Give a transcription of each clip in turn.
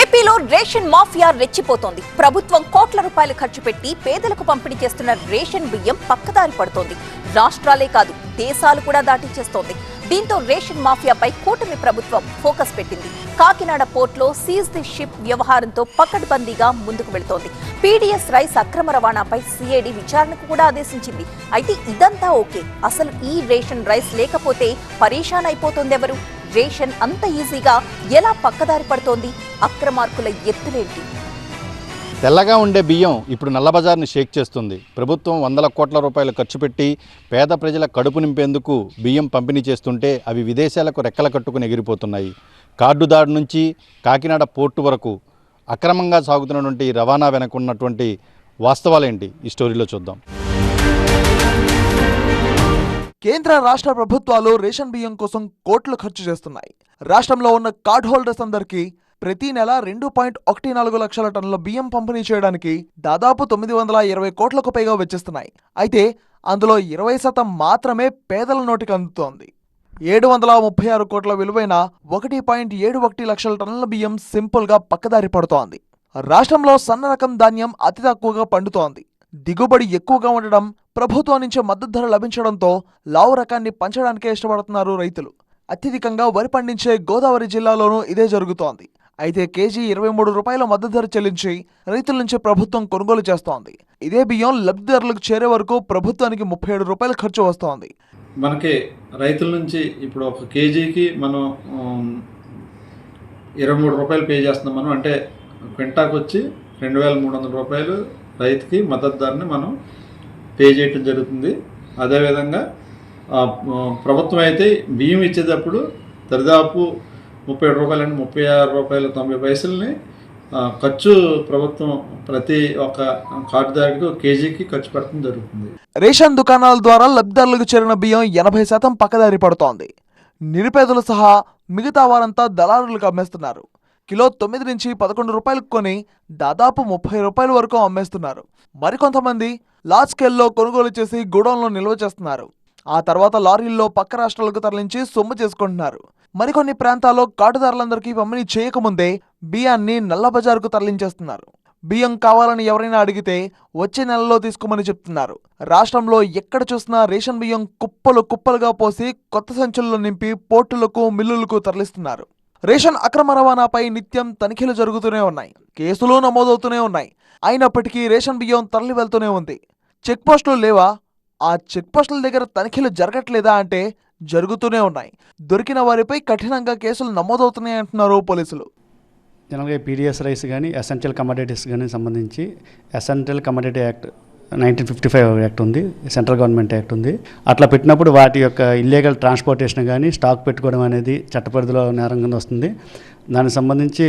ఏపీలో ration mafia రెచ్చిపోతోంది. ప్రభుత్వం కోట్ల రూపాయలు ఖర్చు పెట్టి పేదలకు పంపిణీ చేస్తున్న రేషన్ బియ్యం పక్కదారి పడుతోంది. రాష్ట్రాలే కాదు, దేశాలు కూడా దాటించేస్తోంది. దీంతో రేషన్ మాఫియాపై కూటమి ప్రభుత్వం ఫోకస్ పెట్టింది. కాకినాడ పోర్టులో సీజ్ ది షిప్ వ్యవహారంతో పకడ్బందీగా ముందుకు వెళుతోంది. పీడీఎస్ రైస్ అక్రమ రవాణాపై సిఐడి విచారణకు కూడా ఆదేశించింది. అయితే ఇదంతా ఓకే, అసలు ఈ రేషన్ రైస్ లేకపోతే పరేషాన్ అయిపోతోందెవరు? రేషన్ అంత ఈజీగా ఎలా పక్కదారి పడుతోంది? అక్రమార్కుల ఎత్తులేంటి? తెల్లగా ఉండే బియ్యం ఇప్పుడు నల్లబజార్ని షేక్ చేస్తుంది. ప్రభుత్వం వందల కోట్ల రూపాయలు ఖర్చు పెట్టి పేద ప్రజల కడుపు నింపేందుకు బియ్యం పంపిణీ చేస్తుంటే అవి విదేశాలకు రెక్కల కట్టుకుని ఎగిరిపోతున్నాయి. కార్డుదాడు నుంచి కాకినాడ పోర్టు వరకు అక్రమంగా సాగుతున్నటువంటి రవాణా వెనకున్నటువంటి వాస్తవాలేంటి ఈ స్టోరీలో చూద్దాం. కేంద్ర రాష్ట్ర ప్రభుత్వాలు రేషన్ బియ్యం కోసం కోట్లు ఖర్చు చేస్తున్నాయి. రాష్ట్రంలో ఉన్న కార్డ్ హోల్డర్స్ అందరికీ ప్రతి నెల 2.14 లక్షల టన్నుల బియ్యం పంపిణీ చేయడానికి దాదాపు 920 కోట్లకు పైగా వెచ్చిస్తున్నాయి. అయితే అందులో 20% మాత్రమే పేదల నోటికి అందుతోంది. 736 కోట్ల విలువైన 1.71 లక్షల టన్నుల బియ్యం సింపుల్ గా పక్కదారి పడుతోంది. రాష్ట్రంలో సన్న రకం ధాన్యం అతి తక్కువగా పండుతోంది. దిగుబడి ఎక్కువగా ఉండడం, ప్రభుత్వం నుంచి మద్దతు ధర లభించడంతో లావు రకాన్ని పంచడానికే ఇష్టపడుతున్నారు రైతులు. అత్యధికంగా వరి పండించే గోదావరి జిల్లాలోనూ ఇదే జరుగుతోంది. అయితే కేజీ 23 రూపాయల మద్దతు ధర చెల్లించి రైతుల నుంచి ప్రభుత్వం కొనుగోలు చేస్తోంది. ఇదే బియ్యం లబ్ధిదారులకు చేరే వరకు ప్రభుత్వానికి 37 రూపాయలు ఖర్చు వస్తోంది. మనకి రైతుల నుంచి ఇప్పుడు ఒక కేజీకి మనం 23 రూపాయలు పే చేస్తున్నాం. మనం అంటే క్వింటాకు వచ్చి 2300 రూపాయలు రైతుకి మద్దతు ధరని మనం పే చేయటం జరుగుతుంది. అదేవిధంగా ప్రభుత్వం అయితే బియ్యం ఇచ్చేటప్పుడు దరిదాపు 37 రూపాయలు అంటే 36 రూపాయలు 90 పైసలని ఖర్చు ప్రభుత్వం ప్రతి ఒక్క కార్డుదారికి ఒక కేజీకి ఖర్చు పెట్టడం జరుగుతుంది. రేషన్ దుకాణాల ద్వారా లబ్ధిదారులకు చేరిన బియ్యం 80% పక్కదారి పడుతోంది. నిరుపేదలు సహా మిగతా వారంతా దళారులకు అమ్మేస్తున్నారు. కిలో 9 నుంచి 11 రూపాయలకు కొని దాదాపు 30 రూపాయల వరకు అమ్మేస్తున్నారు. మరికొంతమంది లార్జ్ స్కేల్లో కొనుగోలు చేసి గోడౌన్లో నిల్వ చేస్తున్నారు. ఆ తర్వాత లారీల్లో పక్క రాష్ట్రాలకు తరలించి సొమ్ము చేసుకుంటున్నారు. మరికొన్ని ప్రాంతాల్లో కార్డుదారులందరికీ పంపిణీ చేయకముందే బియ్యాన్ని నల్లబజారుకు తరలించేస్తున్నారు. బియ్యం కావాలని ఎవరైనా అడిగితే వచ్చే నెలలో తీసుకోమని చెప్తున్నారు. రాష్ట్రంలో ఎక్కడ చూసినా రేషన్ బియ్యం కుప్పలు కుప్పలుగా పోసి కొత్త సంచుల్లో నింపి పోర్టులకు, మిల్లులకు తరలిస్తున్నారు. రేషన్ అక్రమ రవాణాపై నిత్యం తనిఖీలు జరుగుతూనే ఉన్నాయి. కేసులు నమోదవుతూనే ఉన్నాయి. అయినప్పటికీ రేషన్ బియ్యం తరలి వెళ్తూనే ఉంది. చెక్పోస్టులు లేవా? ఆ చెక్పోస్టుల దగ్గర తనిఖీలు జరగట్లేదా అంటే జరుగుతూనే ఉన్నాయి. దొరికిన వారిపై కఠినంగా కేసులు నమోదవుతున్నాయి అంటున్నారు పోలీసులు. జనరల్గా పీడీఎస్ రైస్ కానీ ఎసెన్షియల్ కమోడిటీస్ కానీ సంబంధించి ఎసెన్షియల్ కమోడిటీ యాక్ట్ 1955 యాక్ట్ ఉంది, సెంట్రల్ గవర్నమెంట్ యాక్ట్ ఉంది. అట్లా పెట్టినప్పుడు వాటి యొక్క ఇల్లీగల్ ట్రాన్స్పోర్టేషన్ కానీ స్టాక్ పెట్టుకోవడం అనేది చట్టపరిధిలో నేరం కింద వస్తుంది. దానికి సంబంధించి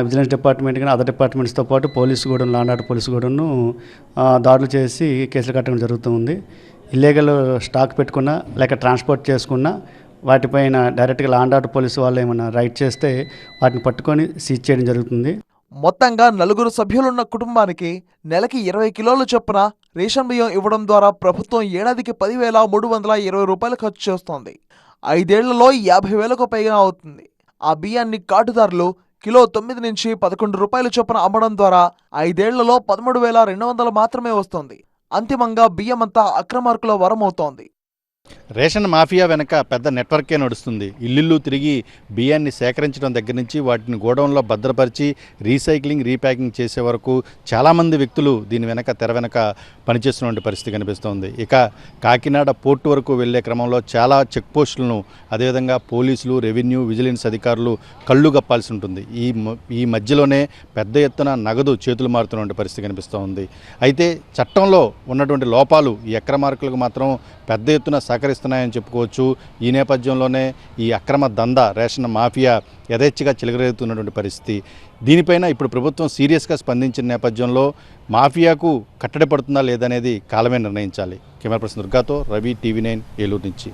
విజిలెన్స్ డిపార్ట్మెంట్ కానీ అదర్ డిపార్ట్మెంట్స్తో పాటు పోలీసు కూడా, లా అండ్ ఆర్డర్ పోలీసు కూడాను దాడులు చేసి కేసులు కట్టడం జరుగుతుంది. ఇల్లీగల్ స్టాక్ పెట్టుకున్నా లేక ట్రాన్స్పోర్ట్ చేసుకున్నా వాటిపైన డైరెక్ట్గా లా అండ్ ఆర్డర్ పోలీసు వాళ్ళు ఏమైనా రైడ్ చేస్తే వాటిని పట్టుకొని సీజ్ చేయడం జరుగుతుంది. మొత్తంగా 4 సభ్యులున్న కుటుంబానికి నెలకి 20 కిలోలు చొప్పున రేషన్ బియ్యం ఇవ్వడం ద్వారా ప్రభుత్వం ఏడాదికి 10,320 రూపాయలు ఖర్చు చేస్తోంది. 5 ఏళ్లలో 50,000కు పైగా అవుతుంది. ఆ బియ్యాన్ని కార్డుదారులు కిలో 9 నుంచి 11 రూపాయల చొప్పున అమ్మడం ద్వారా 5 ఏళ్లలో 13,200 మాత్రమే వస్తోంది. అంతిమంగా బియ్యమంతా అక్రమార్కుల వరమవుతోంది. రేషన్ మాఫియా వెనక పెద్ద నెట్వర్కే నడుస్తుంది. ఇల్లు తిరిగి బియ్యాన్ని సేకరించడం దగ్గర నుంచి వాటిని గోడౌన్లో భద్రపరిచి రీసైక్లింగ్, రీప్యాకింగ్ చేసే వరకు చాలామంది వ్యక్తులు దీని వెనక తెర వెనక పనిచేస్తున్న పరిస్థితి కనిపిస్తోంది. ఇక కాకినాడ పోర్టు వరకు వెళ్లే క్రమంలో చాలా చెక్ పోస్టులను అదేవిధంగా పోలీసులు, రెవెన్యూ, విజిలెన్స్ అధికారులు కళ్ళు గప్పాల్సి ఉంటుంది. ఈ మధ్యలోనే పెద్ద ఎత్తున నగదు చేతులు మారుతున్న పరిస్థితి కనిపిస్తోంది. అయితే చట్టంలో ఉన్నటువంటి లోపాలు ఈ అక్రమార్కులకు మాత్రం పెద్ద ఎత్తున సహకరిస్తున్నాయని చెప్పుకోవచ్చు. ఈ నేపథ్యంలోనే ఈ అక్రమ దందా, రేషన్ మాఫియా యథేచ్ఛగా చిలకరేగుతున్నటువంటి పరిస్థితి. దీనిపైన ఇప్పుడు ప్రభుత్వం సీరియస్గా స్పందించిన నేపథ్యంలో మాఫియాకు కట్టడి పడుతుందా లేదనేది కాలమే నిర్ణయించాలి. కెమెరా పర్సన్ దుర్గాతో రవి, టీవీ 9 ఏలూరు నుంచి.